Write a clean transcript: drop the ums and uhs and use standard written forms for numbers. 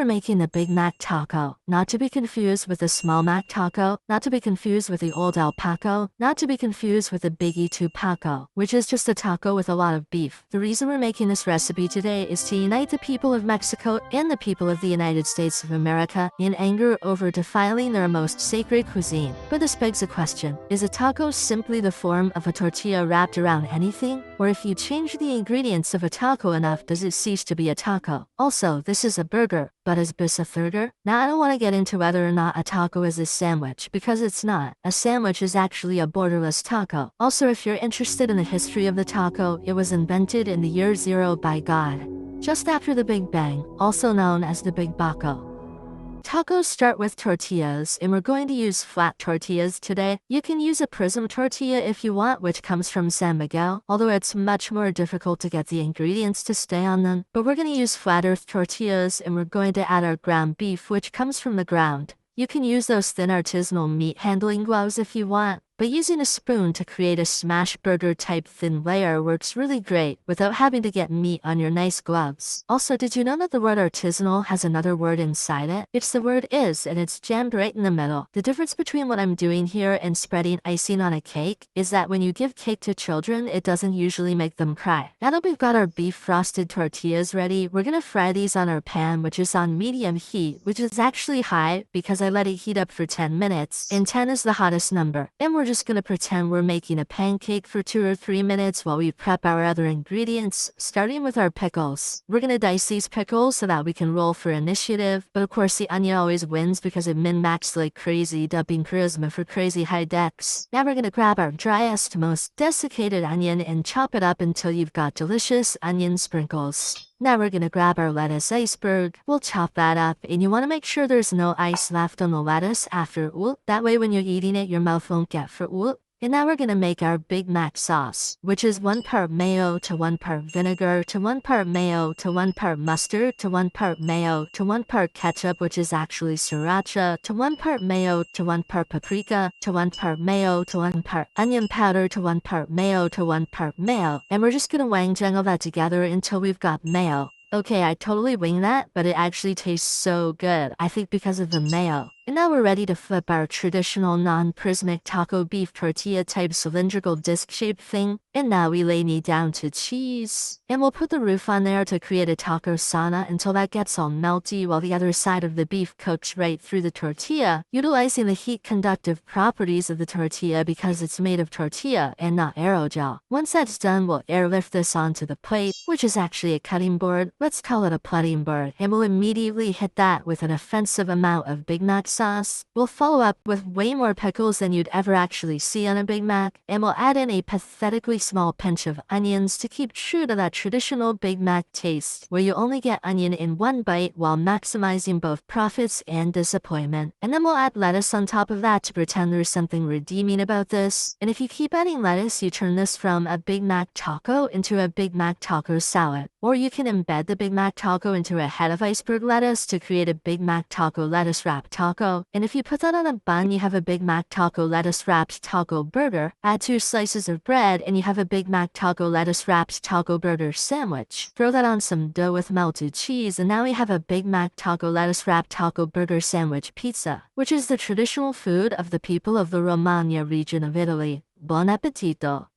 We're making a Big Mac taco, not to be confused with the small Mac taco, not to be confused with the old El Paco, not to be confused with the Big E2 Paco, which is just a taco with a lot of beef. The reason we're making this recipe today is to unite the people of Mexico and the people of the United States of America in anger over defiling their most sacred cuisine. But this begs a question: is a taco simply the form of a tortilla wrapped around anything? Or if you change the ingredients of a taco enough, does it cease to be a taco? Also, this is a burger, but is this a burger? Now, I don't want to get into whether or not a taco is a sandwich, because it's not. A sandwich is actually a borderless taco. Also, if you're interested in the history of the taco, it was invented in the year 0 by God, just after the Big Bang, also known as the Big Baco. Tacos start with tortillas, and we're going to use flat tortillas today. You can use a prism tortilla if you want, which comes from San Miguel, although it's much more difficult to get the ingredients to stay on them. But we're going to use flat earth tortillas, and we're going to add our ground beef, which comes from the ground. You can use those thin artisanal meat handling gloves if you want, but using a spoon to create a smash burger type thin layer works really great without having to get meat on your nice gloves. Also, did you know that the word artisanal has another word inside it? It's the word is, and it's jammed right in the middle. The difference between what I'm doing here and spreading icing on a cake is that when you give cake to children, it doesn't usually make them cry. Now that we've got our beef frosted tortillas ready, we're gonna fry these on our pan, which is on medium heat, which is actually high because I let it heat up for 10 minutes, and 10 is the hottest number. And we're just gonna pretend we're making a pancake for 2 or 3 minutes while we prep our other ingredients, starting with our pickles. We're gonna dice these pickles so that we can roll for initiative, but of course the onion always wins because it min-maxed like crazy, dubbing charisma for crazy high decks. Now we're gonna grab our driest, most desiccated onion and chop it up until you've got delicious onion sprinkles. Now we're gonna grab our lettuce iceberg. We'll chop that up, and you wanna make sure there's no ice left on the lettuce after that way when you're eating it, your mouth won't get for And now we're gonna make our Big Mac sauce, which is 1 part mayo to 1 part vinegar to 1 part mayo to 1 part mustard to 1 part mayo to 1 part ketchup, which is actually sriracha, to 1 part mayo to 1 part paprika to 1 part mayo to 1 part onion powder to 1 part mayo to 1 part mayo. And we're just gonna wang all that together until we've got mayo. Okay, I totally winged that, but it actually tastes so good. I think because of the mayo. And now we're ready to flip our traditional non-prismatic taco beef tortilla type cylindrical disc-shaped thing. And now we lay meat down to cheese. And we'll put the roof on there to create a taco sauna until that gets all melty while the other side of the beef cooks right through the tortilla, utilizing the heat conductive properties of the tortilla because it's made of tortilla and not aerogel. Once that's done, we'll airlift this onto the plate, which is actually a cutting board. Let's call it a plating board. And we'll immediately hit that with an offensive amount of Big Mac sauce. We'll follow up with way more pickles than you'd ever actually see on a Big Mac, and we'll add in a pathetically small pinch of onions to keep true to that traditional Big Mac taste, where you only get onion in one bite while maximizing both profits and disappointment. And then we'll add lettuce on top of that to pretend there's something redeeming about this. And if you keep adding lettuce, you turn this from a Big Mac taco into a Big Mac taco salad. Or you can embed the Big Mac taco into a head of iceberg lettuce to create a Big Mac taco lettuce wrapped taco. And if you put that on a bun, you have a Big Mac taco lettuce wrapped taco burger. Add 2 slices of bread and you have a Big Mac taco lettuce wrapped taco burger sandwich. Throw that on some dough with melted cheese, and now we have a Big Mac taco lettuce wrapped taco burger sandwich pizza, which is the traditional food of the people of the Romagna region of Italy. Buon appetito!